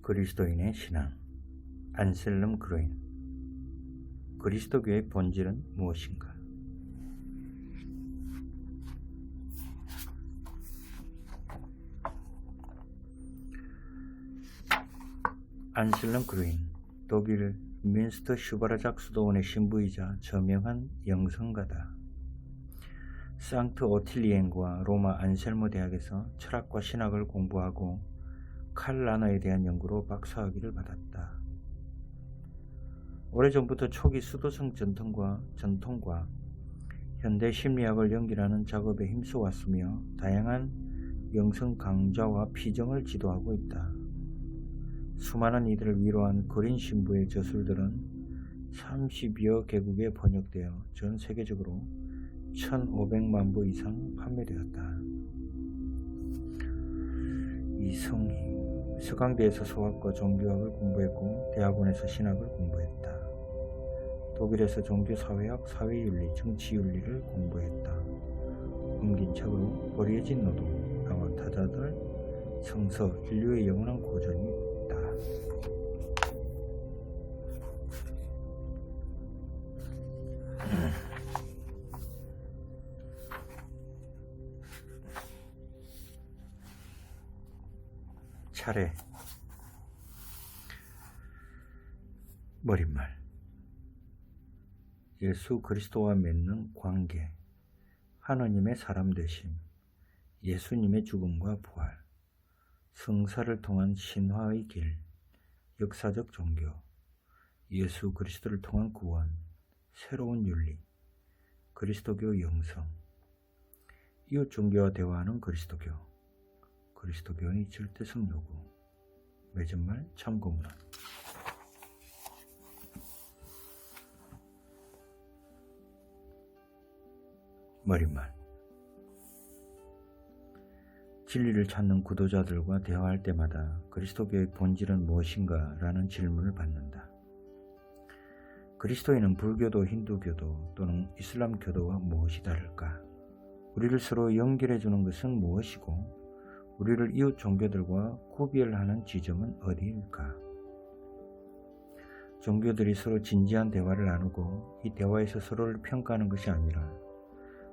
그리스도인의 신앙. 안셀름 그로인. 그리스도교의 본질은 무엇인가? 안셀름 그로인, 독일 뮌스터 슈바르작 수도원의 신부이자 저명한 영성가다. 상트 오틸리엔과 로마 안셀모 대학에서 철학과 신학을 공부하고 칼 라너에 대한 연구로 박사학위를 받았다. 오래전부터 초기 수도성 전통과 현대 심리학을 연결하는 작업에 힘써왔으며 다양한 영성 강좌와 피정을 지도하고 있다. 수많은 이들을 위로한 그린 신부의 저술들은 30여 개국에 번역되어 전 세계적으로 1,500만 부 이상 판매되었다. 이성희 서강대에서 서학과 종교학을 공부했고 대학원에서 신학을 공부했다. 독일에서 종교사회학, 사회윤리, 정치윤리를 공부했다. 옮긴 책으로 버려진 노동, 나와 타자들, 성서, 인류의 영원한 고전이 있다. 차례. 머릿말. 예수 그리스도와 맺는 관계, 하느님의 사람 되심, 예수님의 죽음과 부활, 성사를 통한 신화의 길, 역사적 종교, 예수 그리스도를 통한 구원, 새로운 윤리, 그리스도교 영성, 이웃 종교와 대화하는 그리스도교, 그리스도교의 절대성 요구, 맺은말 참고문헌. 머릿말. 진리를 찾는 구도자들과 대화할 때마다 그리스도교의 본질은 무엇인가? 라는 질문을 받는다. 그리스도인은 불교도 힌두교도 또는 이슬람교도와 무엇이 다를까? 우리를 서로 연결해주는 것은 무엇이고 우리를 이웃 종교들과 구별하는 지점은 어디일까? 종교들이 서로 진지한 대화를 나누고 이 대화에서 서로를 평가하는 것이 아니라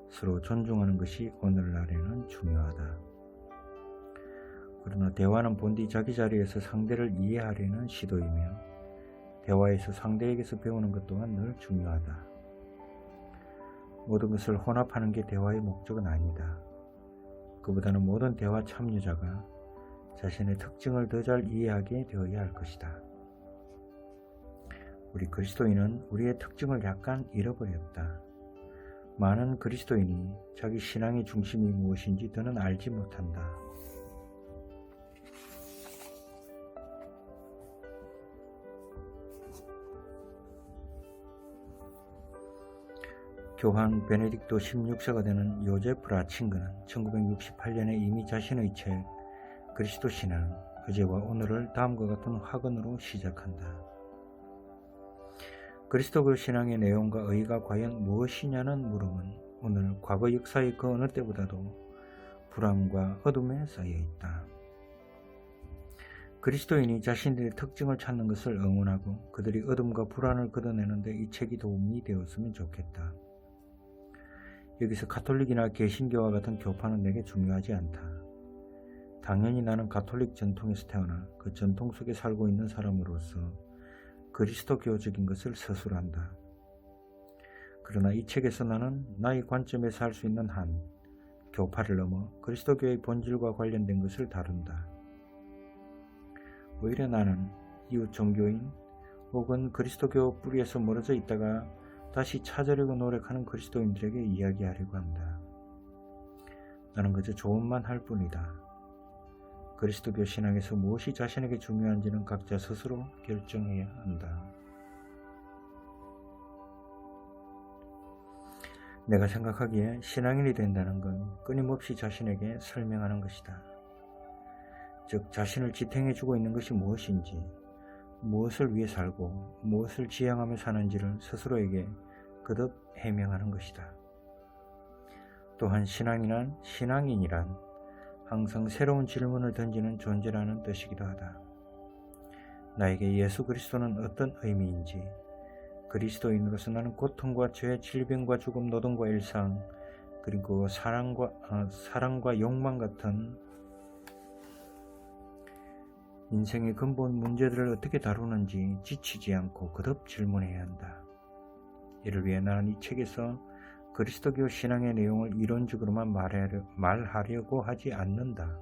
서로 존중하는 것이 오늘날에는 중요하다. 그러나 대화는 본디 자기 자리에서 상대를 이해하려는 시도이며 대화에서 상대에게서 배우는 것 또한 늘 중요하다. 모든 것을 혼합하는 게 대화의 목적은 아니다. 그보다는 모든 대화 참여자가 자신의 특징을 더 잘 이해하게 되어야 할 것이다. 우리 그리스도인은 우리의 특징을 약간 잃어버렸다. 많은 그리스도인이 자기 신앙의 중심이 무엇인지 더는 알지 못한다. 교황 베네딕토 16세가 되는 요제프 라칭거는 1968년에 이미 자신의 책 그리스도 신앙, 어제와 오늘을 다음과 같은 화근으로 시작한다. 그리스도교 신앙의 내용과 의의가 과연 무엇이냐는 물음은 오늘 과거 역사의 그 어느 때보다도 불안과 어둠에 쌓여 있다. 그리스도인이 자신들의 특징을 찾는 것을 응원하고 그들이 어둠과 불안을 걷어내는 데 이 책이 도움이 되었으면 좋겠다. 여기서 가톨릭이나 개신교와 같은 교파는 내게 중요하지 않다. 당연히 나는 가톨릭 전통에서 태어나 그 전통 속에 살고 있는 사람으로서 그리스도교적인 것을 서술한다. 그러나 이 책에서 나는 나의 관점에서 할 수 있는 한 교파를 넘어 그리스도교의 본질과 관련된 것을 다룬다. 오히려 나는 이웃 종교인 혹은 그리스도교 뿌리에서 멀어져 있다가 다시 찾으려고 노력하는 그리스도인들에게 이야기하려고 한다. 나는 그저 조언만 할 뿐이다. 그리스도교 신앙에서 무엇이 자신에게 중요한지는 각자 스스로 결정해야 한다. 내가 생각하기에 신앙인이 된다는 건 끊임없이 자신에게 설명하는 것이다. 즉 자신을 지탱해주고 있는 것이 무엇인지, 무엇을 위해 살고 무엇을 지향하며 사는지를 스스로에게 거듭 해명하는 것이다. 또한 신앙인이란 항상 새로운 질문을 던지는 존재라는 뜻이기도 하다. 나에게 예수 그리스도는 어떤 의미인지, 그리스도인으로서 나는 고통과 죄, 질병과 죽음, 노동과 일상, 그리고 사랑과 욕망 같은 인생의 근본 문제들을 어떻게 다루는지 지치지 않고 거듭 질문해야 한다. 이를 위해 나는 이 책에서 그리스도교 신앙의 내용을 이론적으로만 말하려고 하지 않는다.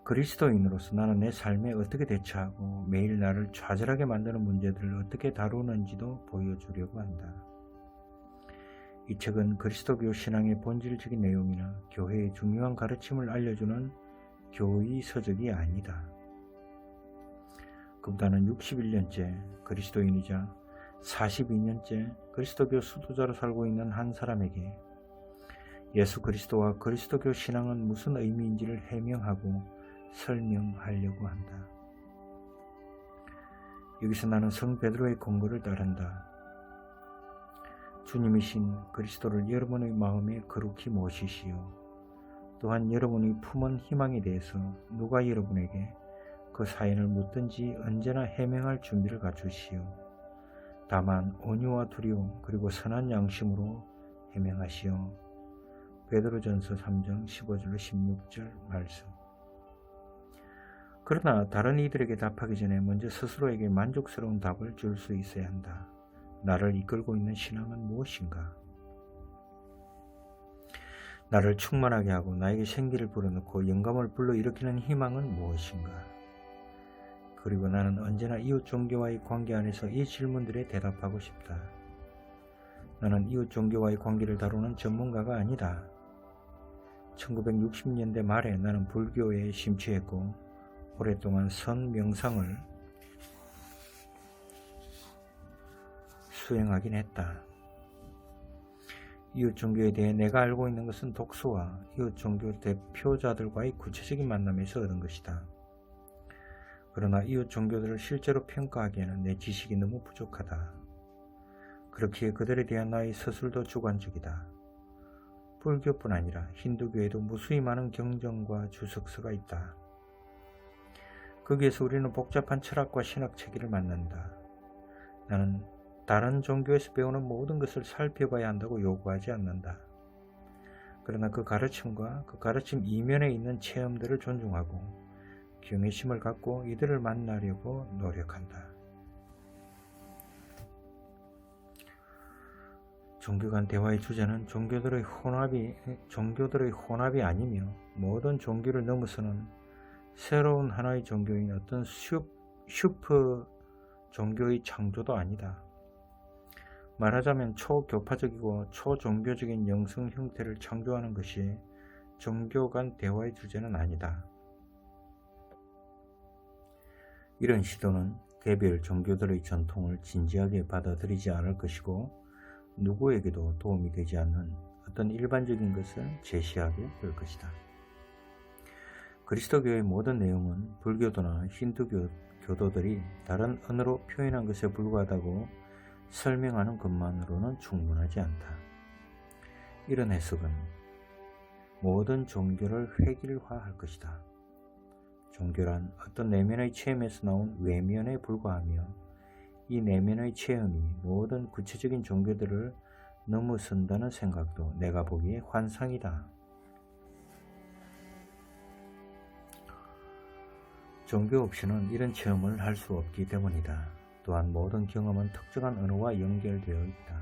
그리스도인으로서 나는 내 삶에 어떻게 대처하고 매일 나를 좌절하게 만드는 문제들을 어떻게 다루는지도 보여주려고 한다. 이 책은 그리스도교 신앙의 본질적인 내용이나 교회의 중요한 가르침을 알려주는 교의 서적이 아니다. 그보다는 61년째 그리스도인이자 42년째 그리스도교 수도자로 살고 있는 한 사람에게 예수 그리스도와 그리스도교 신앙은 무슨 의미인지를 해명하고 설명하려고 한다. 여기서 나는 성 베드로의 권고를 따른다. 주님이신 그리스도를 여러분의 마음에 거룩히 모시시오. 또한 여러분의 품은 희망에 대해서 누가 여러분에게 그 사연을 묻든지 언제나 해명할 준비를 갖추시오. 다만 온유와 두려움 그리고 선한 양심으로 해명하시오. 베드로전서 3장 15절로 16절 말씀. 그러나 다른 이들에게 답하기 전에 먼저 스스로에게 만족스러운 답을 줄 수 있어야 한다. 나를 이끌고 있는 신앙은 무엇인가? 나를 충만하게 하고 나에게 생기를 불어넣고 영감을 불러일으키는 희망은 무엇인가? 그리고 나는 언제나 이웃 종교와의 관계 안에서 이 질문들에 대답하고 싶다. 나는 이웃 종교와의 관계를 다루는 전문가가 아니다. 1960년대 말에 나는 불교에 심취했고 오랫동안 선 명상을 수행하긴 했다. 이웃 종교에 대해 내가 알고 있는 것은 독서와 이웃 종교 대표자들과의 구체적인 만남에서 얻은 것이다. 그러나 이웃 종교들을 실제로 평가하기에는 내 지식이 너무 부족하다. 그렇기에 그들에 대한 나의 서술도 주관적이다. 불교뿐 아니라 힌두교에도 무수히 많은 경전과 주석서가 있다. 거기에서 우리는 복잡한 철학과 신학 체계를 만난다. 나는 다른 종교에서 배우는 모든 것을 살펴봐야 한다고 요구하지 않는다. 그러나 그 가르침과 그 가르침 이면에 있는 체험들을 존중하고 경외심을 갖고 이들을 만나려고 노력한다. 종교 간 대화의 주제는 종교들의 혼합이 아니며 모든 종교를 넘어서는 새로운 하나의 종교인 어떤 슈퍼 종교의 창조도 아니다. 말하자면 초교파적이고 초종교적인 영성 형태를 창조하는 것이 종교 간 대화의 주제는 아니다. 이런 시도는 개별 종교들의 전통을 진지하게 받아들이지 않을 것이고 누구에게도 도움이 되지 않는 어떤 일반적인 것을 제시하게 될 것이다. 그리스도교의 모든 내용은 불교도나 힌두교 교도들이 다른 언어로 표현한 것에 불과하다고 설명하는 것만으로는 충분하지 않다. 이런 해석은 모든 종교를 획일화할 것이다. 종교란 어떤 내면의 체험에서 나온 외면에 불과하며 이 내면의 체험이 모든 구체적인 종교들을 넘어선다는 생각도 내가 보기에 환상이다. 종교 없이는 이런 체험을 할 수 없기 때문이다. 또한 모든 경험은 특정한 언어와 연결되어 있다.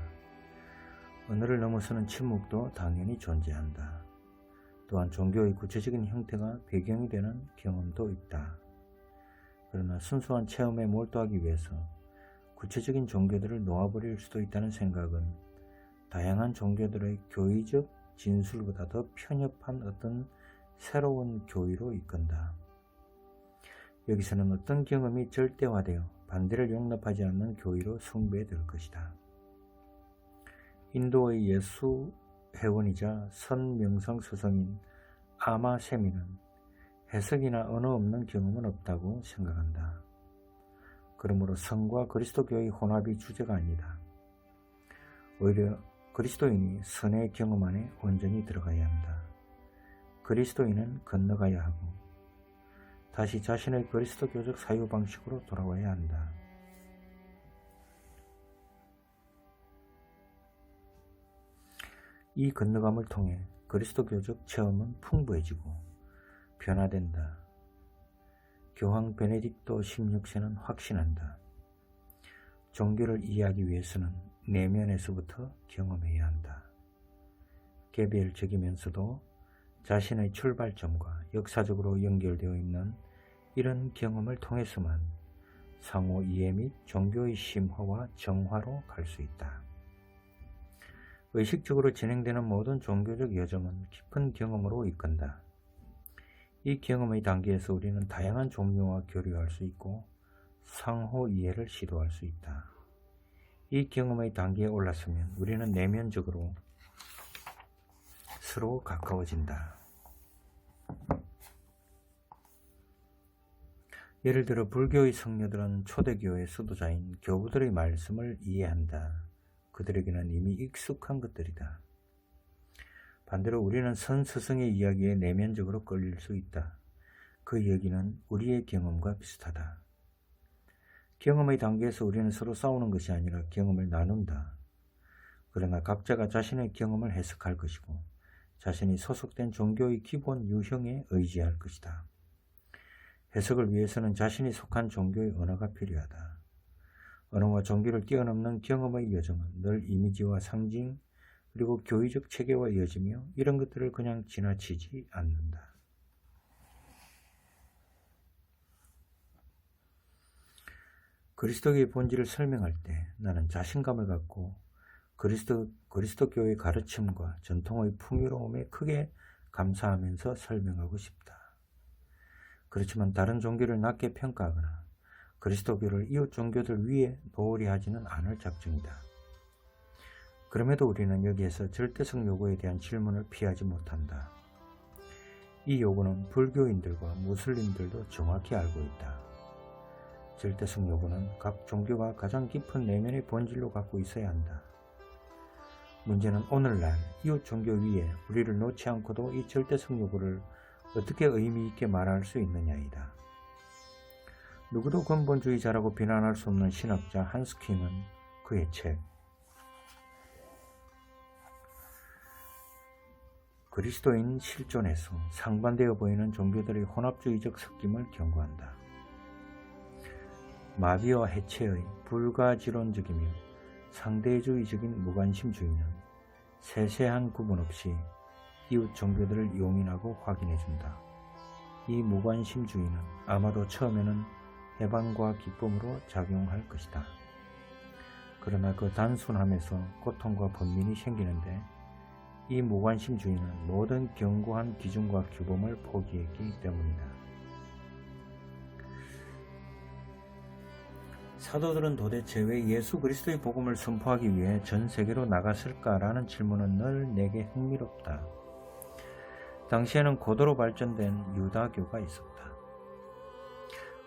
언어를 넘어서는 침묵도 당연히 존재한다. 또한 종교의 구체적인 형태가 배경이 되는 경험도 있다. 그러나 순수한 체험에 몰두하기 위해서 구체적인 종교들을 놓아버릴 수도 있다는 생각은 다양한 종교들의 교의적 진술보다 더 편협한 어떤 새로운 교의로 이끈다. 여기서는 어떤 경험이 절대화되어 반대를 용납하지 않는 교의로 숭배될 것이다. 인도의 예수 회원이자 선명상 스승인 아마 세미는 해석이나 언어 없는 경험은 없다고 생각한다. 그러므로 성과 그리스도교의 혼합이 주제가 아니다. 오히려 그리스도인이 선의 경험 안에 온전히 들어가야 한다. 그리스도인은 건너가야 하고 다시 자신의 그리스도교적 사유방식으로 돌아와야 한다. 이 건너감을 통해 그리스도교적 체험은 풍부해지고 변화된다. 교황 베네딕토 16세는 확신한다. 종교를 이해하기 위해서는 내면에서부터 경험해야 한다. 개별적이면서도 자신의 출발점과 역사적으로 연결되어 있는 이런 경험을 통해서만 상호 이해 및 종교의 심화와 정화로 갈 수 있다. 의식적으로 진행되는 모든 종교적 여정은 깊은 경험으로 이끈다. 이 경험의 단계에서 우리는 다양한 종류와 교류할 수 있고 상호 이해를 시도할 수 있다. 이 경험의 단계에 올랐으면 우리는 내면적으로 서로 가까워진다. 예를 들어 불교의 성녀들은 초대교회 수도자인 교부들의 말씀을 이해한다. 그들에게는 이미 익숙한 것들이다. 반대로 우리는 선 스승의 이야기에 내면적으로 끌릴 수 있다. 그 이야기는 우리의 경험과 비슷하다. 경험의 단계에서 우리는 서로 싸우는 것이 아니라 경험을 나눈다. 그러나 각자가 자신의 경험을 해석할 것이고 자신이 소속된 종교의 기본 유형에 의지할 것이다. 해석을 위해서는 자신이 속한 종교의 언어가 필요하다. 언어와 종교를 뛰어넘는 경험의 여정은 늘 이미지와 상징 그리고 교의적 체계와 이어지며 이런 것들을 그냥 지나치지 않는다. 그리스도교의 본질을 설명할 때 나는 자신감을 갖고 그리스도교의 가르침과 전통의 풍요로움에 크게 감사하면서 설명하고 싶다. 그렇지만 다른 종교를 낮게 평가하거나 그리스도교를 이웃 종교들 위에 도울이 하지는 않을 작정이다. 그럼에도 우리는 여기에서 절대성 요구에 대한 질문을 피하지 못한다. 이 요구는 불교인들과 무슬림들도 정확히 알고 있다. 절대성 요구는 각 종교가 가장 깊은 내면의 본질로 갖고 있어야 한다. 문제는 오늘날 이웃 종교 위에 우리를 놓지 않고도 이 절대성 요구를 어떻게 의미 있게 말할 수 있느냐이다. 누구도 근본주의자라고 비난할 수 없는 신학자 한스킹은 그의 책 그리스도인 실존에서 상반되어 보이는 종교들의 혼합주의적 섞임을 경고한다. 마비와 해체의 불가지론적이며 상대주의적인 무관심주의는 세세한 구분 없이 이웃 종교들을 용인하고 확인해준다. 이 무관심주의는 아마도 처음에는 해방과 기쁨으로 작용할 것이다. 그러나 그 단순함에서 고통과 번민이 생기는데 이 무관심주의는 모든 견고한 기준과 규범을 포기했기 때문이다. 사도들은 도대체 왜 예수 그리스도의 복음을 선포하기 위해 전 세계로 나갔을까라는 질문은 늘 내게 흥미롭다. 당시에는 고도로 발전된 유다교가 있었다.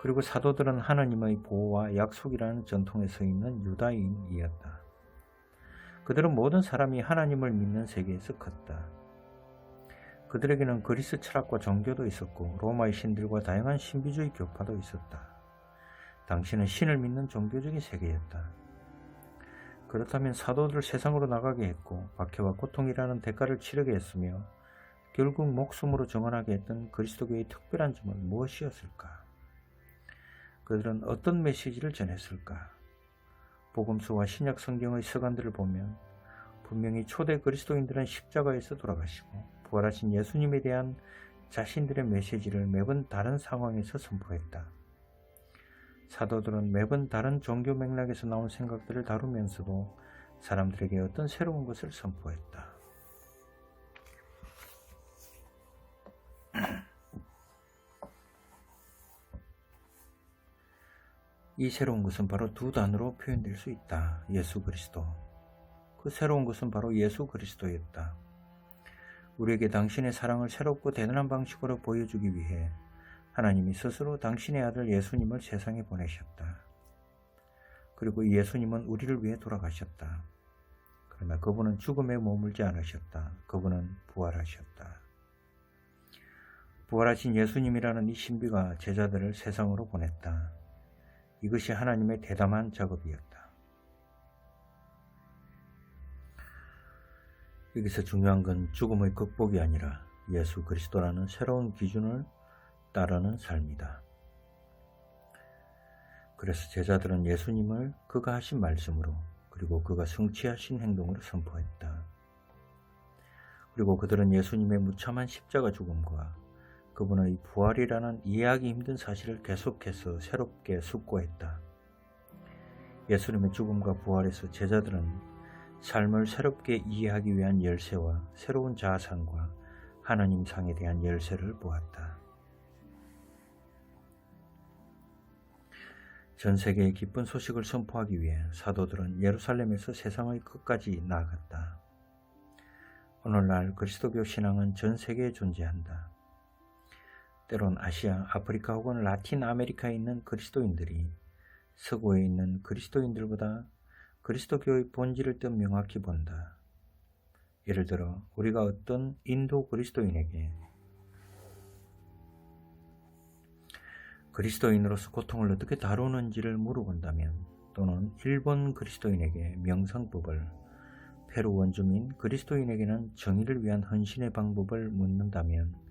그리고 사도들은 하나님의 보호와 약속이라는 전통에 서 있는 유다인이었다. 그들은 모든 사람이 하나님을 믿는 세계에서 컸다. 그들에게는 그리스 철학과 종교도 있었고 로마의 신들과 다양한 신비주의 교파도 있었다. 당시는 신을 믿는 종교적인 세계였다. 그렇다면 사도들을 세상으로 나가게 했고 박해와 고통이라는 대가를 치르게 했으며 결국 목숨으로 정언하게 했던 그리스도교의 특별한 점은 무엇이었을까? 그들은 어떤 메시지를 전했을까? 복음서와 신약 성경의 서간들을 보면 분명히 초대 그리스도인들은 십자가에서 돌아가시고 부활하신 예수님에 대한 자신들의 메시지를 매번 다른 상황에서 선포했다. 사도들은 매번 다른 종교 맥락에서 나온 생각들을 다루면서도 사람들에게 어떤 새로운 것을 선포했다. 이 새로운 것은 바로 두 단어로 표현될 수 있다. 예수 그리스도. 그 새로운 것은 바로 예수 그리스도였다. 우리에게 당신의 사랑을 새롭고 대단한 방식으로 보여주기 위해 하나님이 스스로 당신의 아들 예수님을 세상에 보내셨다. 그리고 이 예수님은 우리를 위해 돌아가셨다. 그러나 그분은 죽음에 머물지 않으셨다. 그분은 부활하셨다. 부활하신 예수님이라는 이 신비가 제자들을 세상으로 보냈다. 이것이 하나님의 대담한 작업이었다. 여기서 중요한 건 죽음의 극복이 아니라 예수 그리스도라는 새로운 기준을 따르는 삶이다. 그래서 제자들은 예수님을 그가 하신 말씀으로 그리고 그가 성취하신 행동으로 선포했다. 그리고 그들은 예수님의 무참한 십자가 죽음과 그분의 부활이라는 이해하기 힘든 사실을 계속해서 새롭게 숙고했다. 예수님의 죽음과 부활에서 제자들은 삶을 새롭게 이해하기 위한 열쇠와 새로운 자아상과 하나님 상에 대한 열쇠를 보았다. 전 세계에 기쁜 소식을 선포하기 위해 사도들은 예루살렘에서 세상의 끝까지 나아갔다. 오늘날 그리스도교 신앙은 전 세계에 존재한다. 때론 아시아, 아프리카 혹은 라틴 아메리카에 있는 그리스도인들이 서구에 있는 그리스도인들보다 그리스도교의 본질을 더 명확히 본다. 예를 들어 우리가 어떤 인도 그리스도인에게 그리스도인으로서 고통을 어떻게 다루는지를 물어본다면, 또는 일본 그리스도인에게 명상법을, 페루 원주민 그리스도인에게는 정의를 위한 헌신의 방법을 묻는다면,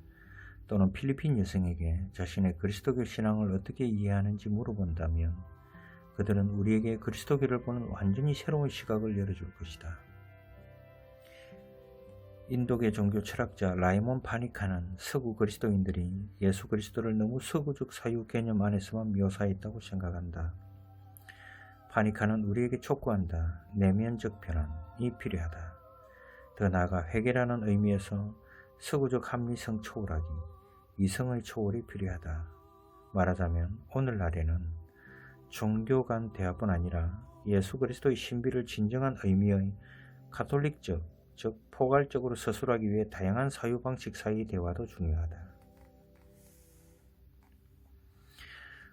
또는 필리핀 여성에게 자신의 그리스도교 신앙을 어떻게 이해하는지 물어본다면 그들은 우리에게 그리스도교를 보는 완전히 새로운 시각을 열어줄 것이다. 인도계 종교 철학자 라이몬 파니카는 서구 그리스도인들이 예수 그리스도를 너무 서구적 사유 개념 안에서만 묘사했다고 생각한다. 파니카는 우리에게 촉구한다. 내면적 변환이 필요하다. 더 나아가 회개라는 의미에서 서구적 합리성 초월하기, 이성의 초월이 필요하다. 말하자면 오늘날에는 종교 간 대화뿐 아니라 예수 그리스도의 신비를 진정한 의미의 가톨릭적, 즉 포괄적으로 서술하기 위해 다양한 사유방식 사이의 대화도 중요하다.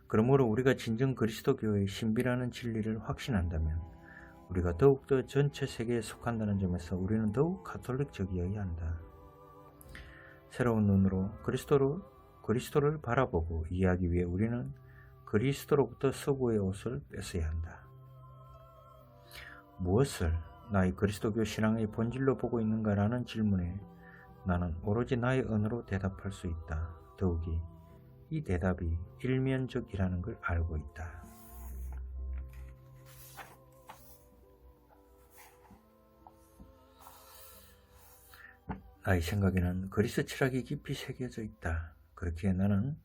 그러므로 우리가 진정 그리스도교의 신비라는 진리를 확신한다면 우리가 더욱더 전체 세계에 속한다는 점에서 우리는 더욱 가톨릭적이어야 한다. 새로운 눈으로 그리스도를 바라보고 이해하기 위해 우리는 그리스도로부터 서구의 옷을 뺏어야 한다. 무엇을 나의 그리스도교 신앙의 본질로 보고 있는가라는 질문에 나는 오로지 나의 언어로 대답할 수 있다. 더욱이 이 대답이 일면적이라는 걸 알고 있다. 나의 생각에는 그리스 철학이 깊이 새겨져 있다. 그렇기에 나는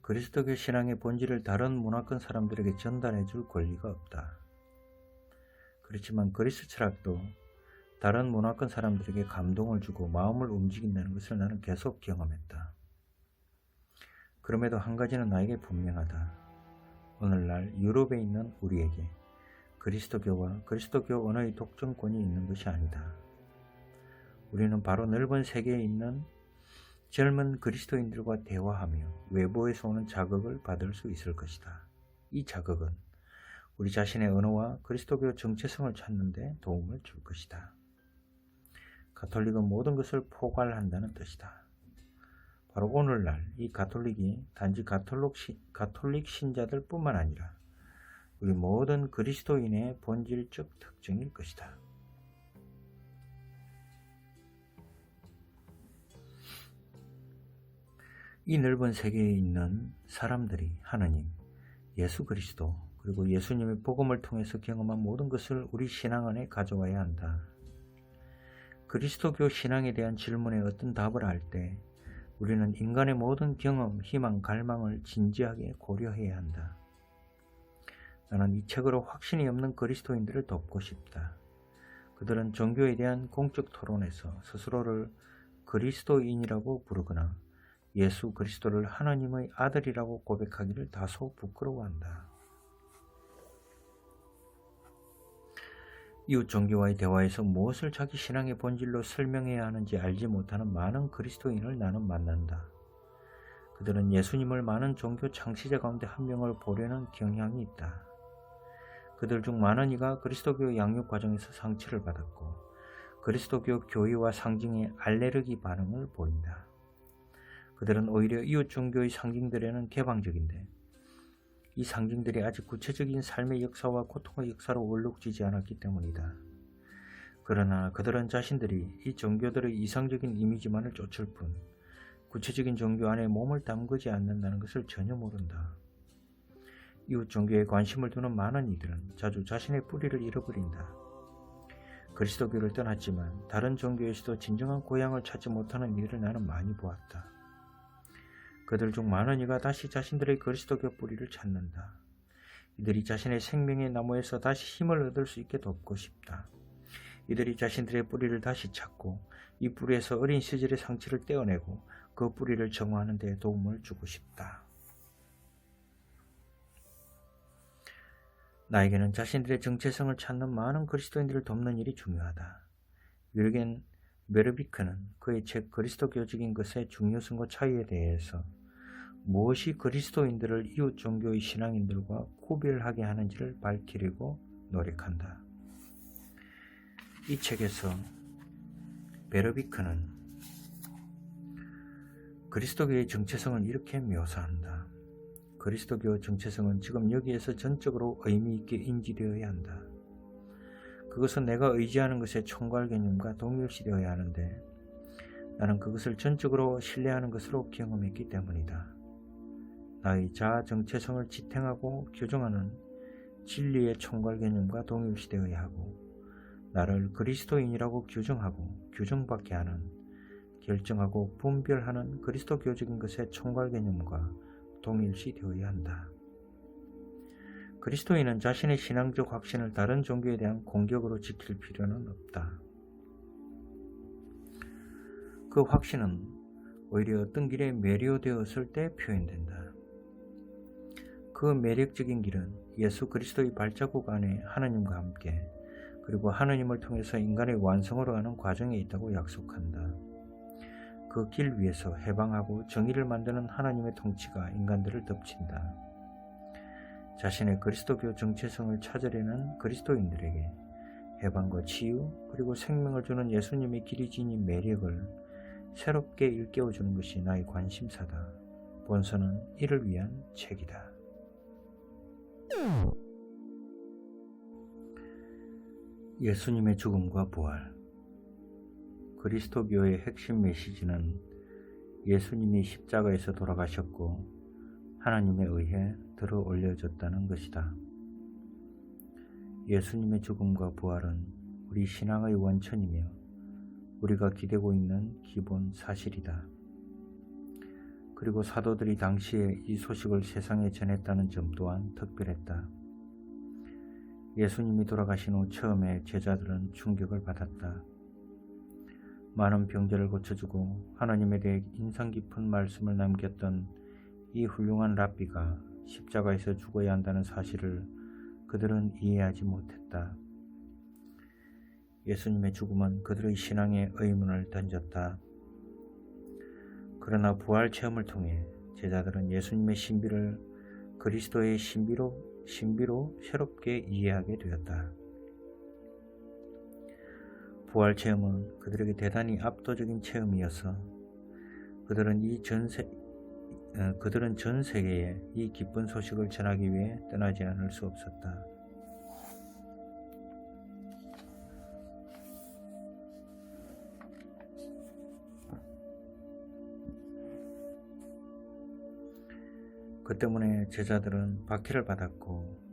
그리스도교 신앙의 본질을 다른 문화권 사람들에게 전달해 줄 권리가 없다. 그렇지만 그리스 철학도 다른 문화권 사람들에게 감동을 주고 마음을 움직인다는 것을 나는 계속 경험했다. 그럼에도 한 가지는 나에게 분명하다. 오늘날 유럽에 있는 우리에게 그리스도교와 그리스도교 언어의 독점권이 있는 것이 아니다. 우리는 바로 넓은 세계에 있는 젊은 그리스도인들과 대화하며 외부에서 오는 자극을 받을 수 있을 것이다. 이 자극은 우리 자신의 언어와 그리스도교 정체성을 찾는 데 도움을 줄 것이다. 가톨릭은 모든 것을 포괄한다는 뜻이다. 바로 오늘날 이 가톨릭이 단지 가톨릭 신자들 뿐만 아니라 우리 모든 그리스도인의 본질적 특징일 것이다. 이 넓은 세계에 있는 사람들이 하나님, 예수 그리스도, 그리고 예수님의 복음을 통해서 경험한 모든 것을 우리 신앙 안에 가져와야 한다. 그리스도교 신앙에 대한 질문에 어떤 답을 할 때 우리는 인간의 모든 경험, 희망, 갈망을 진지하게 고려해야 한다. 나는 이 책으로 확신이 없는 그리스도인들을 돕고 싶다. 그들은 종교에 대한 공적 토론에서 스스로를 그리스도인이라고 부르거나 예수 그리스도를 하나님의 아들이라고 고백하기를 다소 부끄러워한다. 이웃 종교와의 대화에서 무엇을 자기 신앙의 본질로 설명해야 하는지 알지 못하는 많은 그리스도인을 나는 만난다. 그들은 예수님을 많은 종교 창시자 가운데 한 명을 보려는 경향이 있다. 그들 중 많은 이가 그리스도교 양육 과정에서 상처를 받았고 그리스도교 교의와 상징에 알레르기 반응을 보인다. 그들은 오히려 이웃 종교의 상징들에는 개방적인데 이 상징들이 아직 구체적인 삶의 역사와 고통의 역사로 얼룩지지 않았기 때문이다. 그러나 그들은 자신들이 이 종교들의 이상적인 이미지만을 쫓을 뿐 구체적인 종교 안에 몸을 담그지 않는다는 것을 전혀 모른다. 이웃 종교에 관심을 두는 많은 이들은 자주 자신의 뿌리를 잃어버린다. 그리스도교를 떠났지만 다른 종교에서도 진정한 고향을 찾지 못하는 이들을 나는 많이 보았다. 그들 중 많은 이가 다시 자신들의 그리스도교 뿌리를 찾는다. 이들이 자신의 생명의 나무에서 다시 힘을 얻을 수 있게 돕고 싶다. 이들이 자신들의 뿌리를 다시 찾고 이 뿌리에서 어린 시절의 상처를 떼어내고 그 뿌리를 정화하는 데 도움을 주고 싶다. 나에게는 자신들의 정체성을 찾는 많은 그리스도인들을 돕는 일이 중요하다. 윌겐 메르비크는 그의 책 그리스도교적인 것의 중요성과 차이에 대해서 무엇이 그리스도인들을 이웃 종교의 신앙인들과 구별하게 하는지를 밝히려고 노력한다. 이 책에서 베르비크는 그리스도교의 정체성을 이렇게 묘사한다. 그리스도교 정체성은 지금 여기에서 전적으로 의미있게 인지되어야 한다. 그것은 내가 의지하는 것의 총괄 개념과 동일시되어야 하는데 나는 그것을 전적으로 신뢰하는 것으로 경험했기 때문이다. 나의 자아 정체성을 지탱하고 규정하는 진리의 총괄 개념과 동일시되어야 하고 나를 그리스도인이라고 규정하고 규정받게 하는 결정하고 분별하는 그리스도교적인 것의 총괄 개념과 동일시되어야 한다. 그리스도인은 자신의 신앙적 확신을 다른 종교에 대한 공격으로 지킬 필요는 없다. 그 확신은 오히려 어떤 길에 매료되었을 때 표현된다. 그 매력적인 길은 예수 그리스도의 발자국 안에 하나님과 함께 그리고 하나님을 통해서 인간의 완성으로 가는 과정에 있다고 약속한다. 그 길 위에서 해방하고 정의를 만드는 하나님의 통치가 인간들을 덮친다. 자신의 그리스도교 정체성을 찾으려는 그리스도인들에게 해방과 치유 그리고 생명을 주는 예수님의 길이 지닌 매력을 새롭게 일깨워주는 것이 나의 관심사다. 본서는 이를 위한 책이다. 예수님의 죽음과 부활. 그리스도교의 핵심 메시지는 예수님이 십자가에서 돌아가셨고 하나님에 의해 들어 올려졌다는 것이다. 예수님의 죽음과 부활은 우리 신앙의 원천이며 우리가 기대고 있는 기본 사실이다. 그리고 사도들이 당시에 이 소식을 세상에 전했다는 점 또한 특별했다. 예수님이 돌아가신 후 처음에 제자들은 충격을 받았다. 많은 병자를 고쳐주고 하나님에 대해 인상 깊은 말씀을 남겼던 이 훌륭한 랍비가 십자가에서 죽어야 한다는 사실을 그들은 이해하지 못했다. 예수님의 죽음은 그들의 신앙에 의문을 던졌다. 그러나 부활 체험을 통해 제자들은 예수님의 신비를 그리스도의 신비로 새롭게 이해하게 되었다. 부활 체험은 그들에게 대단히 압도적인 체험이어서 그들은 전 세계에 이 기쁜 소식을 전하기 위해 떠나지 않을 수 없었다. 그 때문에 제자들은 박해를 받았고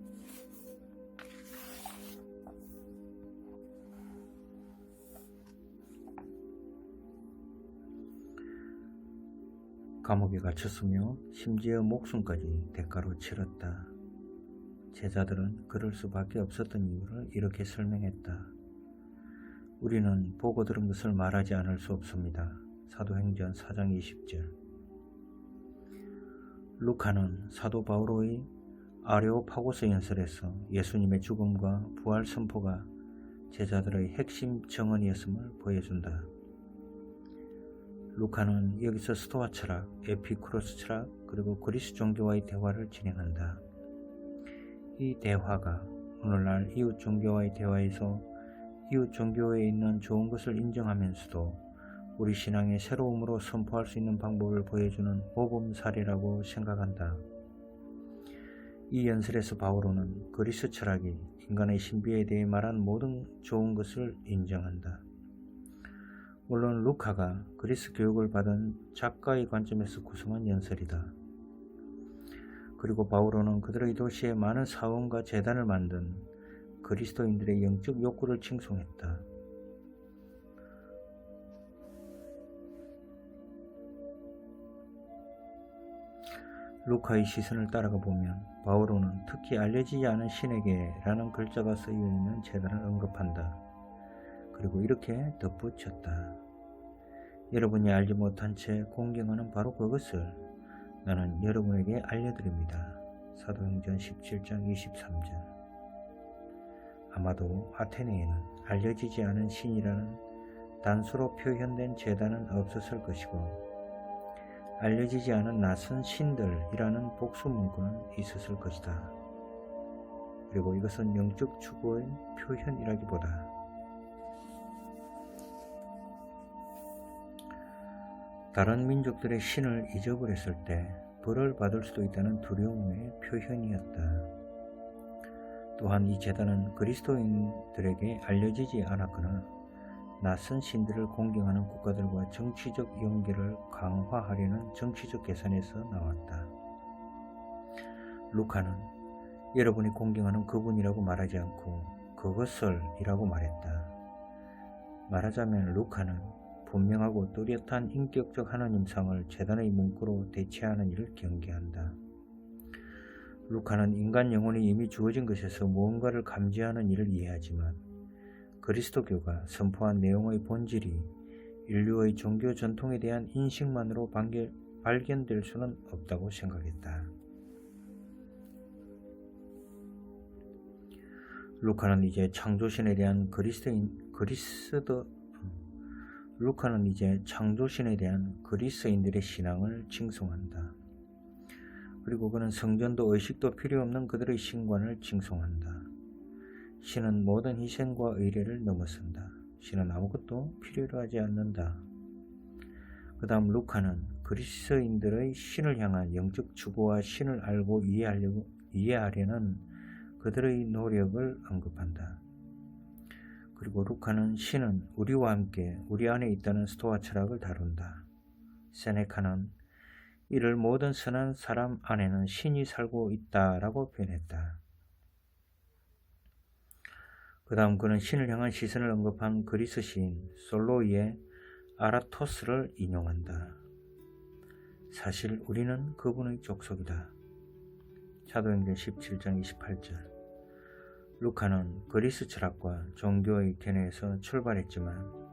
감옥에 갇혔으며 심지어 목숨까지 대가로 치렀다. 제자들은 그럴 수밖에 없었던 이유를 이렇게 설명했다. 우리는 보고 들은 것을 말하지 않을 수 없습니다. 사도행전 4장 20절. 루카는 사도 바오로의 아레오파고스 연설에서 예수님의 죽음과 부활 선포가 제자들의 핵심 정언이었음을 보여준다. 루카는 여기서 스토아 철학, 에피쿠로스 철학, 그리고 그리스 종교와의 대화를 진행한다. 이 대화가 오늘날 이웃 종교와의 대화에서 이웃 종교에 있는 좋은 것을 인정하면서도 우리 신앙의 새로움으로 선포할 수 있는 방법을 보여주는 모범 사례라고 생각한다. 이 연설에서 바오로는 그리스 철학이 인간의 신비에 대해 말한 모든 좋은 것을 인정한다. 물론 루카가 그리스 교육을 받은 작가의 관점에서 구성한 연설이다. 그리고 바오로는 그들의 도시에 많은 사원과 제단을 만든 그리스도인들의 영적 욕구를 칭송했다. 루카의 시선을 따라가 보면 바오로는 특히 알려지지 않은 신에게라는 글자가 쓰여있는 제단을 언급한다. 그리고 이렇게 덧붙였다. 여러분이 알지 못한 채 공경하는 바로 그것을 나는 여러분에게 알려드립니다. 사도행전 17장 23절. 아마도 아테네에는 알려지지 않은 신이라는 단수로 표현된 제단은 없었을 것이고 알려지지 않은 낯선 신들이라는 복수 문구는 있었을 것이다. 그리고 이것은 영적 추구의 표현이라기보다 다른 민족들의 신을 잊어버렸을 때 벌을 받을 수도 있다는 두려움의 표현이었다. 또한 이 제단은 그리스도인들에게 알려지지 않았거나 낯선 신들을 공경하는 국가들과 정치적 연계를 강화하려는 정치적 계산에서 나왔다. 루카는 여러분이 공경하는 그분이라고 말하지 않고 그것을이라고 말했다. 말하자면 루카는 분명하고 뚜렷한 인격적 하나님상을 제단의 문구로 대체하는 일을 경계한다. 루카는 인간 영혼이 이미 주어진 것에서 무언가를 감지하는 일을 이해하지만 그리스도교가 선포한 내용의 본질이 인류의 종교 전통에 대한 인식만으로 발견될 수는 없다고 생각했다. 루카는 이제 창조신에 대한 그리스인들의 신앙을 칭송한다. 그리고 그는 성전도 의식도 필요 없는 그들의 신관을 칭송한다. 신은 모든 희생과 의례를 넘어선다. 신은 아무것도 필요로 하지 않는다. 그 다음 루카는 그리스인들의 신을 향한 영적 추구와 신을 알고 이해하려는 그들의 노력을 언급한다. 그리고 루카는 신은 우리와 함께 우리 안에 있다는 스토아 철학을 다룬다. 세네카는 이를 모든 선한 사람 안에는 신이 살고 있다라고 표현했다. 그 다음 그는 신을 향한 시선을 언급한 그리스 시인 솔로이의 아라토스를 인용한다. 사실 우리는 그분의 족속이다. 사도행전 17장 28절. 루카는 그리스 철학과 종교의 견해에서 출발했지만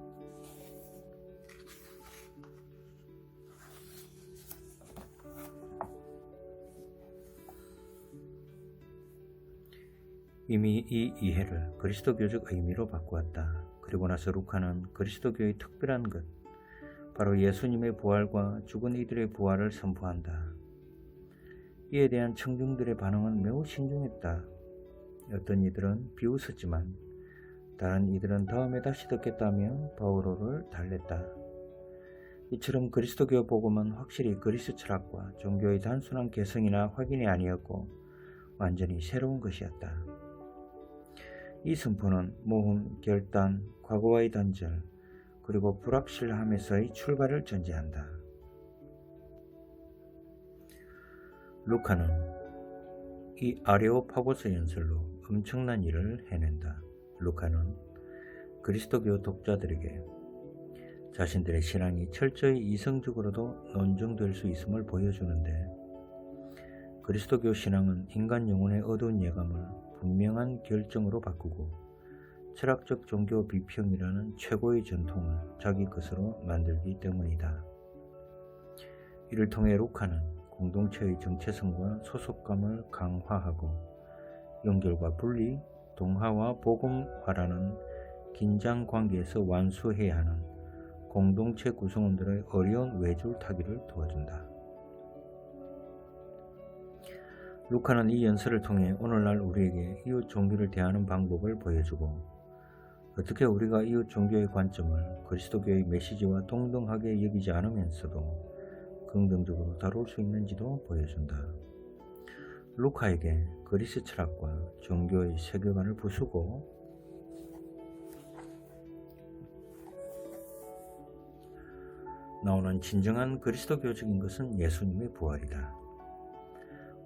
이미 이 이해를 그리스도교적 의미로 바꾸었다. 그리고 나서 루카는 그리스도교의 특별한 것, 바로 예수님의 부활과 죽은 이들의 부활을 선포한다. 이에 대한 청중들의 반응은 매우 신중했다. 어떤 이들은 비웃었지만 다른 이들은 다음에 다시 듣겠다며 바오로를 달랬다. 이처럼 그리스도교 복음은 확실히 그리스 철학과 종교의 단순한 개성이나 확인이 아니었고 완전히 새로운 것이었다. 이 선포는 모험, 결단, 과거와의 단절, 그리고 불확실함에서의 출발을 전제한다. 루카는 이 아레오파고스 연설로 엄청난 일을 해낸다. 루카는 그리스도교 독자들에게 자신들의 신앙이 철저히 이성적으로도 논증될 수 있음을 보여주는데 그리스도교 신앙은 인간 영혼의 어두운 예감을 분명한 결정으로 바꾸고 철학적 종교 비평이라는 최고의 전통을 자기 것으로 만들기 때문이다. 이를 통해 루카는 공동체의 정체성과 소속감을 강화하고 연결과 분리, 동화와 복음화라는 긴장 관계에서 완수해야 하는 공동체 구성원들의 어려운 외줄 타기를 도와준다. 루카는 이 연설을 통해 오늘날 우리에게 이웃 종교를 대하는 방법을 보여주고 어떻게 우리가 이웃 종교의 관점을 그리스도교의 메시지와 동등하게 여기지 않으면서도 긍정적으로 다룰 수 있는지도 보여준다. 루카에게 그리스 철학과 종교의 세계관을 부수고 나오는 진정한 그리스도교적인 것은 예수님의 부활이다.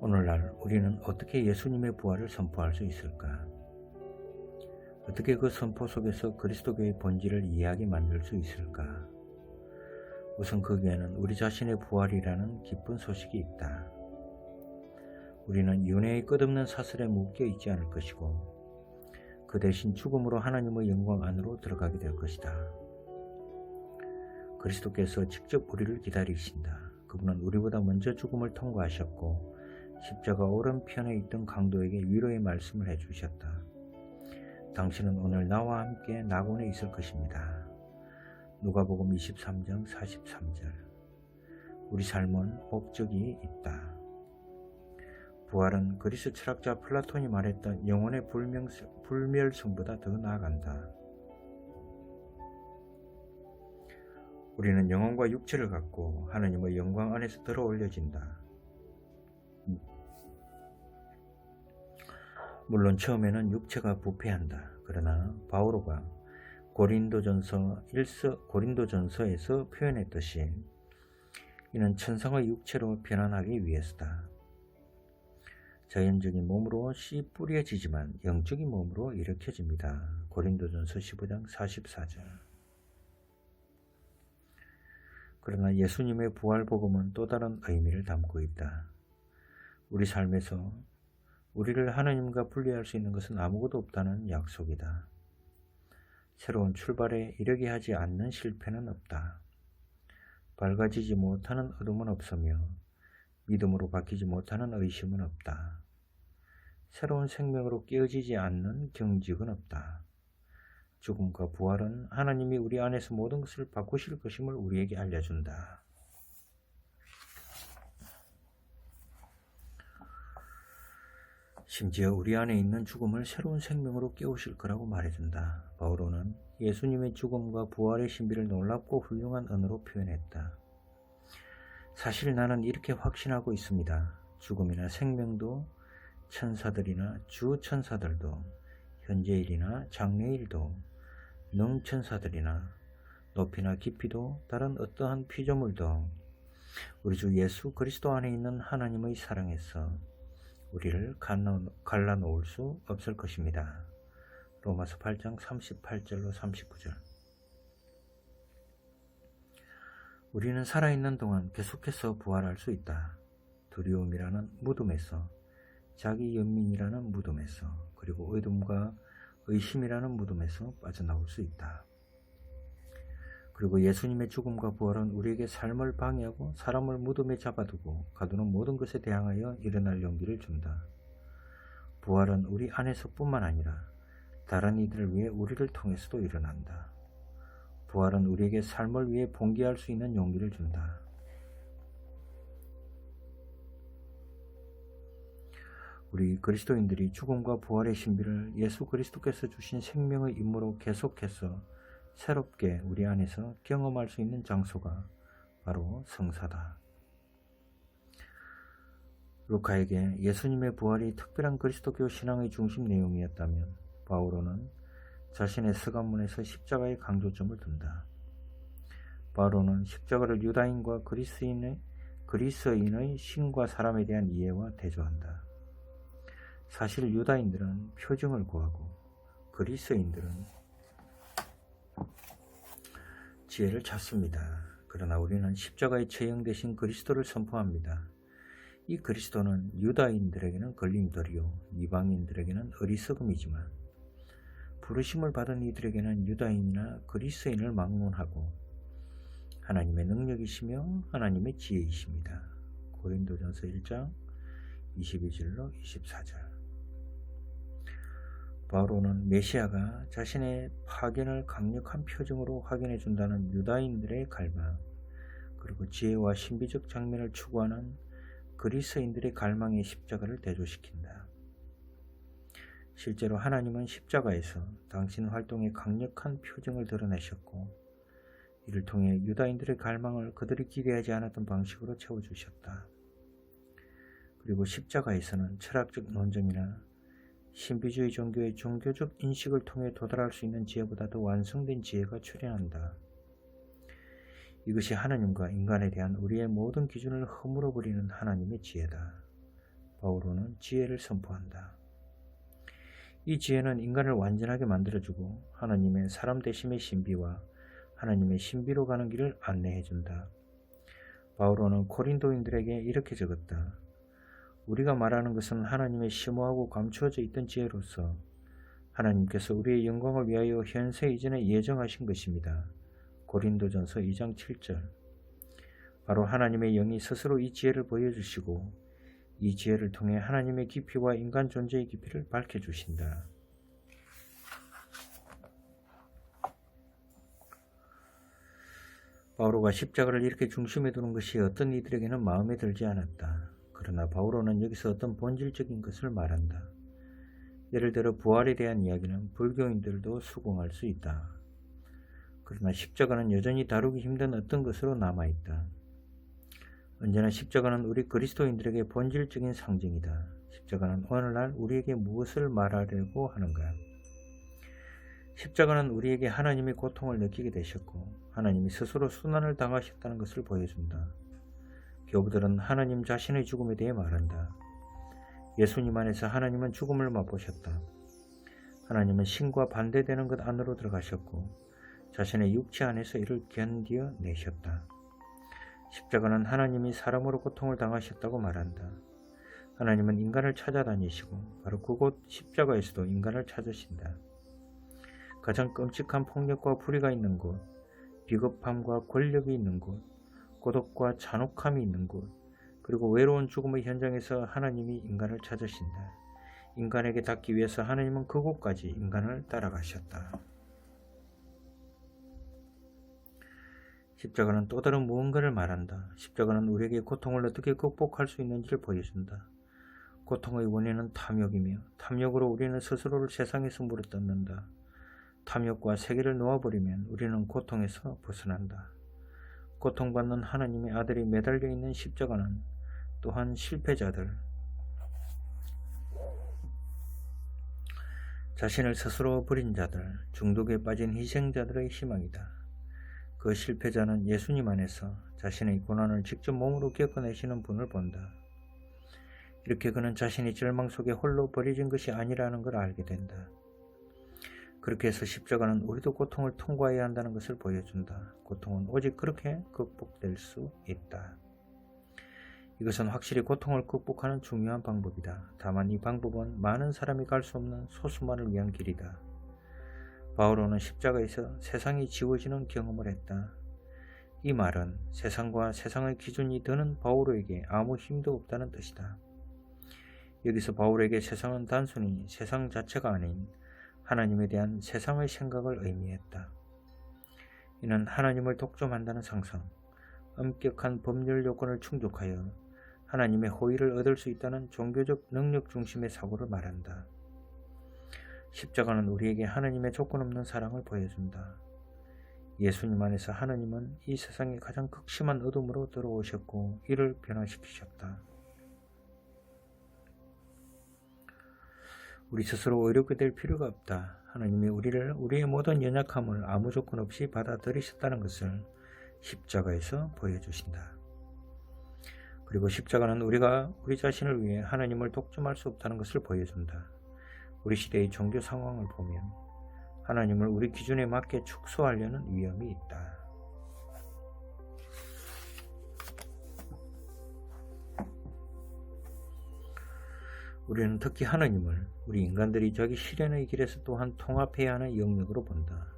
오늘날 우리는 어떻게 예수님의 부활을 선포할 수 있을까? 어떻게 그 선포 속에서 그리스도교의 본질을 이해하게 만들 수 있을까? 우선 거기에는 우리 자신의 부활이라는 기쁜 소식이 있다. 우리는 윤회의 끝없는 사슬에 묶여 있지 않을 것이고 그 대신 죽음으로 하나님의 영광 안으로 들어가게 될 것이다. 그리스도께서 직접 우리를 기다리신다. 그분은 우리보다 먼저 죽음을 통과하셨고 십자가 오른편에 있던 강도에게 위로의 말씀을 해주셨다. 당신은 오늘 나와 함께 낙원에 있을 것입니다. 누가복음 23장 43절. 우리 삶은 목적이 있다. 부활은 그리스 철학자 플라톤이 말했던 영혼의 불멸성보다 더 나아간다. 우리는 영혼과 육체를 갖고 하나님의 영광 안에서 들어 올려진다. 물론 처음에는 육체가 부패한다. 그러나 바오로가 고린도전서에서 표현했듯이 이는 천상의 육체로 변환하기 위해서다. 자연적인 몸으로 씨 뿌려지지만 영적인 몸으로 일으켜집니다. 고린도전서 15장 44절. 그러나 예수님의 부활복음은 또 다른 의미를 담고 있다. 우리 삶에서 우리를 하나님과 분리할 수 있는 것은 아무것도 없다는 약속이다. 새로운 출발에 이르게 하지 않는 실패는 없다. 밝아지지 못하는 어둠은 없으며 믿음으로 바뀌지 못하는 의심은 없다. 새로운 생명으로 깨어지지 않는 경직은 없다. 죽음과 부활은 하나님이 우리 안에서 모든 것을 바꾸실 것임을 우리에게 알려준다. 심지어 우리 안에 있는 죽음을 새로운 생명으로 깨우실 거라고 말해준다. 바오로는 예수님의 죽음과 부활의 신비를 놀랍고 훌륭한 언어로 표현했다. 사실 나는 이렇게 확신하고 있습니다. 죽음이나 생명도 천사들이나 주천사들도 현재일이나 장래일도 능천사들이나 높이나 깊이도 다른 어떠한 피조물도 우리 주 예수 그리스도 안에 있는 하나님의 사랑에서 우리를 갈라놓을 수 없을 것입니다. 로마서 8장 38절로 39절. 우리는 살아있는 동안 계속해서 부활할 수 있다. 두려움이라는 무덤에서, 자기 연민이라는 무덤에서, 그리고 어둠과 의심이라는 무덤에서 빠져나올 수 있다. 그리고 예수님의 죽음과 부활은 우리에게 삶을 방해하고 사람을 무덤에 잡아두고 가두는 모든 것에 대항하여 일어날 용기를 준다. 부활은 우리 안에서 뿐만 아니라 다른 이들을 위해 우리를 통해서도 일어난다. 부활은 우리에게 삶을 위해 봉기할 수 있는 용기를 준다. 우리 그리스도인들이 죽음과 부활의 신비를 예수 그리스도께서 주신 생명의 임무로 계속해서 새롭게 우리 안에서 경험할 수 있는 장소가 바로 성사다. 루카에게 예수님의 부활이 특별한 그리스도교 신앙의 중심 내용이었다면 바오로는 자신의 서간문에서 십자가의 강조점을 둔다. 바오로는 십자가를 유다인과 그리스인의 신과 사람에 대한 이해와 대조한다. 사실 유다인들은 표징을 구하고 그리스인들은 지혜를 찾습니다. 그러나 우리는 십자가의 처형 대신 그리스도를 선포합니다. 이 그리스도는 유다인들에게는 걸림돌이요 이방인들에게는 어리석음이지만 부르심을 받은 이들에게는 유다인이나 그리스인을 막론하고 하나님의 능력이시며 하나님의 지혜이십니다. 고린도전서 1장 22절로 24절. 바오로는 메시아가 자신의 파견을 강력한 표정으로 확인해 준다는 유다인들의 갈망, 그리고 지혜와 신비적 장면을 추구하는 그리스인들의 갈망의 십자가를 대조시킨다. 실제로 하나님은 십자가에서 당신 활동의 강력한 표징을 드러내셨고 이를 통해 유다인들의 갈망을 그들이 기대하지 않았던 방식으로 채워주셨다. 그리고 십자가에서는 철학적 논쟁이나 신비주의 종교의 종교적 인식을 통해 도달할 수 있는 지혜보다 더 완성된 지혜가 출현한다. 이것이 하나님과 인간에 대한 우리의 모든 기준을 허물어버리는 하나님의 지혜다. 바오로는 지혜를 선포한다. 이 지혜는 인간을 완전하게 만들어주고 하나님의 사람 되심의 신비와 하나님의 신비로 가는 길을 안내해준다. 바오로는 고린도인들에게 이렇게 적었다. 우리가 말하는 것은 하나님의 심오하고 감추어져 있던 지혜로서 하나님께서 우리의 영광을 위하여 현세 이전에 예정하신 것입니다. 고린도전서 2장 7절. 바로 하나님의 영이 스스로 이 지혜를 보여주시고 이 지혜를 통해 하나님의 깊이와 인간 존재의 깊이를 밝혀주신다. 바오로가 십자가를 이렇게 중심에 두는 것이 어떤 이들에게는 마음에 들지 않았다. 그러나 바오로는 여기서 어떤 본질적인 것을 말한다. 예를 들어 부활에 대한 이야기는 불교인들도 수긍할 수 있다. 그러나 십자가는 여전히 다루기 힘든 어떤 것으로 남아있다. 언제나 십자가는 우리 그리스도인들에게 본질적인 상징이다. 십자가는 오늘날 우리에게 무엇을 말하려고 하는가? 십자가는 우리에게 하나님의 고통을 느끼게 되셨고 하나님이 스스로 순환을 당하셨다는 것을 보여준다. 교부들은 하나님 자신의 죽음에 대해 말한다. 예수님 안에서 하나님은 죽음을 맛보셨다. 하나님은 신과 반대되는 것 안으로 들어가셨고 자신의 육체 안에서 이를 견디어 내셨다. 십자가는 하나님이 사람으로 고통을 당하셨다고 말한다. 하나님은 인간을 찾아다니시고 바로 그곳 십자가에서도 인간을 찾으신다. 가장 끔찍한 폭력과 불의가 있는 곳, 비겁함과 권력이 있는 곳, 고독과 잔혹함이 있는 곳, 그리고 외로운 죽음의 현장에서 하나님이 인간을 찾으신다. 인간에게 닿기 위해서 하나님은 그곳까지 인간을 따라가셨다. 십자가는 또 다른 무언가를 말한다. 십자가는 우리에게 고통을 어떻게 극복할 수 있는지를 보여준다. 고통의 원인은 탐욕이며 탐욕으로 우리는 스스로를 세상에서 물어뜯는다. 탐욕과 세계를 놓아버리면 우리는 고통에서 벗어난다. 고통받는 하나님의 아들이 매달려 있는 십자가는 또한 실패자들, 자신을 스스로 버린 자들, 중독에 빠진 희생자들의 희망이다. 그 실패자는 예수님 안에서 자신의 고난을 직접 몸으로 겪어내시는 분을 본다. 이렇게 그는 자신이 절망 속에 홀로 버려진 것이 아니라는 걸 알게 된다. 그렇게 해서 십자가는 우리도 고통을 통과해야 한다는 것을 보여준다. 고통은 오직 그렇게 극복될 수 있다. 이것은 확실히 고통을 극복하는 중요한 방법이다. 다만 이 방법은 많은 사람이 갈 수 없는 소수만을 위한 길이다. 바오로는 십자가에서 세상이 지워지는 경험을 했다. 이 말은 세상과 세상의 기준이 드는 바오로에게 아무 힘도 없다는 뜻이다. 여기서 바오로에게 세상은 단순히 세상 자체가 아닌 하나님에 대한 세상의 생각을 의미했다. 이는 하나님을 독점한다는 상상, 엄격한 법률 요건을 충족하여 하나님의 호의를 얻을 수 있다는 종교적 능력 중심의 사고를 말한다. 십자가는 우리에게 하나님의 조건 없는 사랑을 보여준다. 예수님 안에서 하나님은 이 세상의 가장 극심한 어둠으로 들어오셨고 이를 변화시키셨다. 우리 스스로 의롭게 될 필요가 없다. 하나님이 우리의 모든 연약함을 아무 조건 없이 받아들이셨다는 것을 십자가에서 보여주신다. 그리고 십자가는 우리가 우리 자신을 위해 하나님을 독점할 수 없다는 것을 보여준다. 우리 시대의 종교 상황을 보면 하나님을 우리 기준에 맞게 축소하려는 위험이 있다. 우리는 특히 하나님을 우리 인간들이 자기 실현의 길에서 또한 통합해야 하는 영역으로 본다.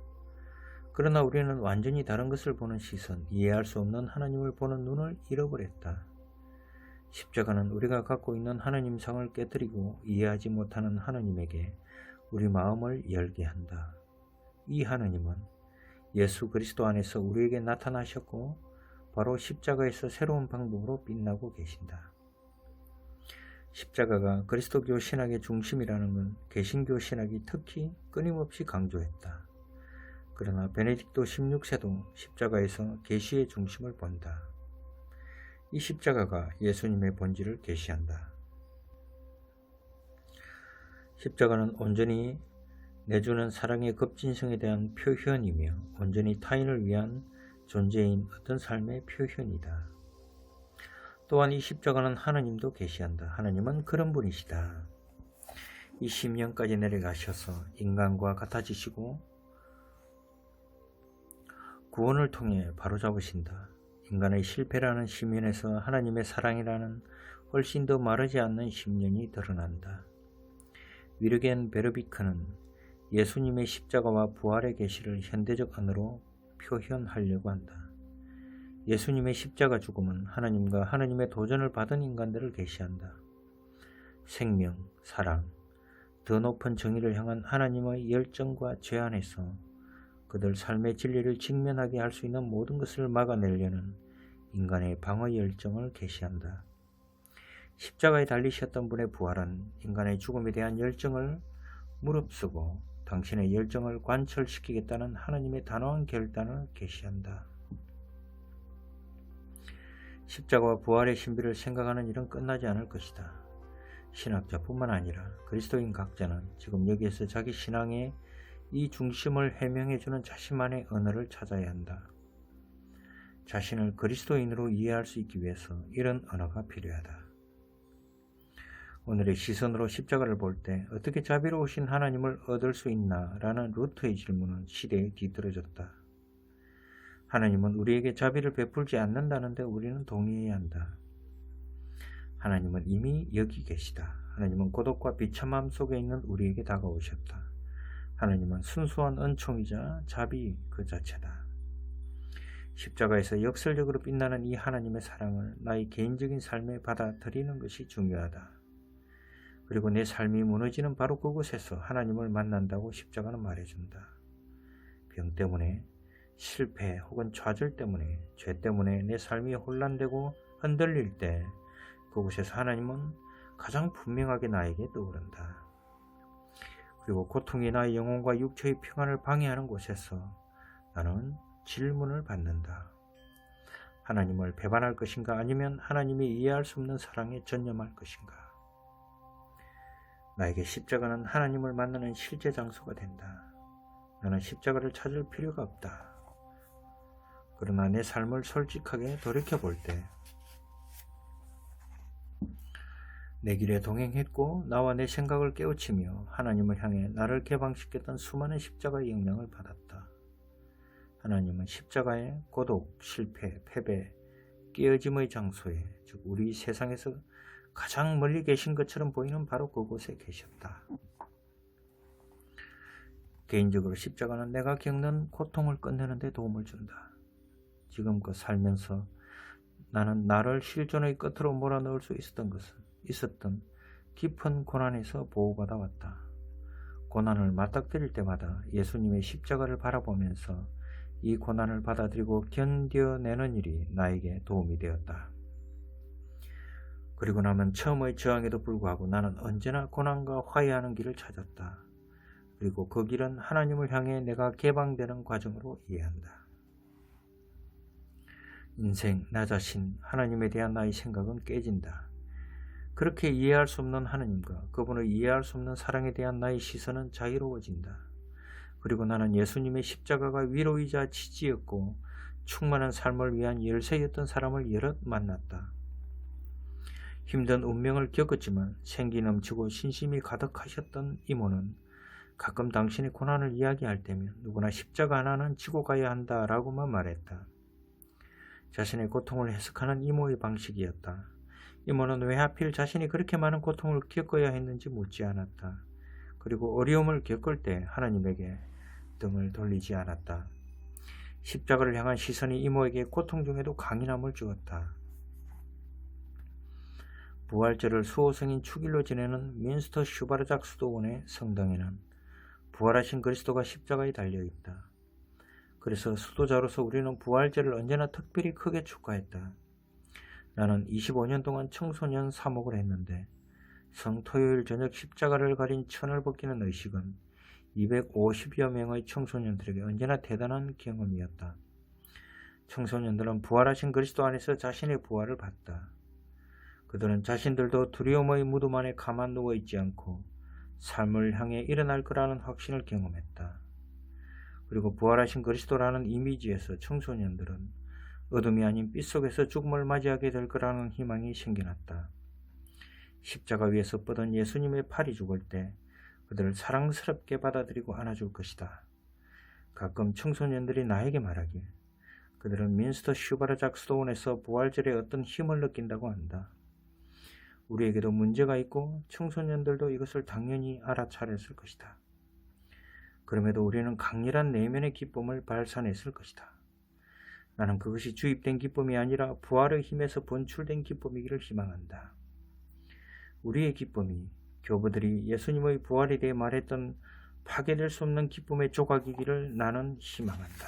그러나 우리는 완전히 다른 것을 보는 시선, 이해할 수 없는 하나님을 보는 눈을 잃어버렸다. 십자가는 우리가 갖고 있는 하나님상을 깨뜨리고 이해하지 못하는 하나님에게 우리 마음을 열게 한다. 이 하나님은 예수 그리스도 안에서 우리에게 나타나셨고 바로 십자가에서 새로운 방법으로 빛나고 계신다. 십자가가 그리스도교 신학의 중심이라는 건 개신교 신학이 특히 끊임없이 강조했다. 그러나 베네딕토 16세도 십자가에서 계시의 중심을 본다. 이 십자가가 예수님의 본질을 계시한다. 십자가는 온전히 내주는 사랑의 급진성에 대한 표현이며 온전히 타인을 위한 존재인 어떤 삶의 표현이다. 또한 이 십자가는 하나님도 계시한다. 하나님은 그런 분이시다. 이 심령까지 내려가셔서 인간과 같아지시고 구원을 통해 바로잡으신다. 인간의 실패라는 심연에서 하나님의 사랑이라는 훨씬 더 마르지 않는 심령이 드러난다. 위르겐 베르비크는 예수님의 십자가와 부활의 계시를 현대적 언어로 표현하려고 한다. 예수님의 십자가 죽음은 하나님과 하나님의 도전을 받은 인간들을 계시한다. 생명, 사랑, 더 높은 정의를 향한 하나님의 열정과 죄 안에서 그들 삶의 진리를 직면하게 할 수 있는 모든 것을 막아내려는 인간의 방어 열정을 계시한다. 십자가에 달리셨던 분의 부활은 인간의 죽음에 대한 열정을 무릅쓰고 당신의 열정을 관철시키겠다는 하나님의 단호한 결단을 계시한다. 십자가와 부활의 신비를 생각하는 일은 끝나지 않을 것이다. 신학자뿐만 아니라 그리스도인 각자는 지금 여기에서 자기 신앙의 이 중심을 해명해주는 자신만의 언어를 찾아야 한다. 자신을 그리스도인으로 이해할 수 있기 위해서 이런 언어가 필요하다. 오늘의 시선으로 십자가를 볼 때 어떻게 자비로우신 하나님을 얻을 수 있나? 라는 루터의 질문은 시대에 뒤떨어졌다. 하나님은 우리에게 자비를 베풀지 않는다는데 우리는 동의해야 한다. 하나님은 이미 여기 계시다. 하나님은 고독과 비참함 속에 있는 우리에게 다가오셨다. 하나님은 순수한 은총이자 자비 그 자체다. 십자가에서 역설적으로 빛나는 이 하나님의 사랑을 나의 개인적인 삶에 받아들이는 것이 중요하다. 그리고 내 삶이 무너지는 바로 그곳에서 하나님을 만난다고 십자가는 말해준다. 병 때문에, 실패 혹은 좌절 때문에, 죄 때문에 내 삶이 혼란되고 흔들릴 때 그곳에서 하나님은 가장 분명하게 나에게 떠오른다. 그리고 고통이 나의 영혼과 육체의 평안을 방해하는 곳에서 나는 질문을 받는다. 하나님을 배반할 것인가 아니면 하나님이 이해할 수 없는 사랑에 전념할 것인가. 나에게 십자가는 하나님을 만나는 실제 장소가 된다. 나는 십자가를 찾을 필요가 없다. 그러나 내 삶을 솔직하게 돌이켜볼 때 내 길에 동행했고 나와 내 생각을 깨우치며 하나님을 향해 나를 개방시켰던 수많은 십자가의 영향을 받았다. 하나님은 십자가의 고독, 실패, 패배, 깨어짐의 장소에, 즉 우리 세상에서 가장 멀리 계신 것처럼 보이는 바로 그곳에 계셨다. 개인적으로 십자가는 내가 겪는 고통을 끝내는 데 도움을 준다. 지금껏 살면서 나는 나를 실존의 끝으로 몰아넣을 수 있었던 깊은 고난에서 보호받아 왔다. 고난을 맞닥뜨릴 때마다 예수님의 십자가를 바라보면서 이 고난을 받아들이고 견뎌내는 일이 나에게 도움이 되었다. 그리고 나면 처음의 저항에도 불구하고 나는 언제나 고난과 화해하는 길을 찾았다. 그리고 그 길은 하나님을 향해 내가 개방되는 과정으로 이해한다. 인생, 나 자신, 하나님에 대한 나의 생각은 깨진다. 그렇게 이해할 수 없는 하나님과 그분을 이해할 수 없는 사랑에 대한 나의 시선은 자유로워진다. 그리고 나는 예수님의 십자가가 위로이자 지지였고 충만한 삶을 위한 열쇠였던 사람을 여럿 만났다. 힘든 운명을 겪었지만 생기 넘치고 신심이 가득하셨던 이모는 가끔 당신의 고난을 이야기할 때면 누구나 십자가 하나는 지고 가야 한다라고만 말했다. 자신의 고통을 해석하는 이모의 방식이었다. 이모는 왜 하필 자신이 그렇게 많은 고통을 겪어야 했는지 묻지 않았다. 그리고 어려움을 겪을 때 하나님에게 등을 돌리지 않았다. 십자가를 향한 시선이 이모에게 고통 중에도 강인함을 주었다. 부활절을 수호성인 축일로 지내는 민스터 슈바르작 수도원의 성당에는 부활하신 그리스도가 십자가에 달려있다. 그래서 수도자로서 우리는 부활절을 언제나 특별히 크게 축하했다. 나는 25년 동안 청소년 사목을 했는데 성토요일 저녁 십자가를 가린 천을 벗기는 의식은 250여 명의 청소년들에게 언제나 대단한 경험이었다. 청소년들은 부활하신 그리스도 안에서 자신의 부활을 봤다. 그들은 자신들도 두려움의 무덤 안에 가만 누워있지 않고 삶을 향해 일어날 거라는 확신을 경험했다. 그리고 부활하신 그리스도라는 이미지에서 청소년들은 어둠이 아닌 빛 속에서 죽음을 맞이하게 될 거라는 희망이 생겨났다. 십자가 위에서 뻗은 예수님의 팔이 죽을 때 그들을 사랑스럽게 받아들이고 안아줄 것이다. 가끔 청소년들이 나에게 말하길 그들은 민스터 슈바르작 스토운에서 부활절에 어떤 힘을 느낀다고 한다. 우리에게도 문제가 있고 청소년들도 이것을 당연히 알아차렸을 것이다. 그럼에도 우리는 강렬한 내면의 기쁨을 발산했을 것이다. 나는 그것이 주입된 기쁨이 아니라 부활의 힘에서 번출된 기쁨이기를 희망한다. 우리의 기쁨이 교부들이 예수님의 부활에 대해 말했던 파괴될 수 없는 기쁨의 조각이기를 나는 희망한다.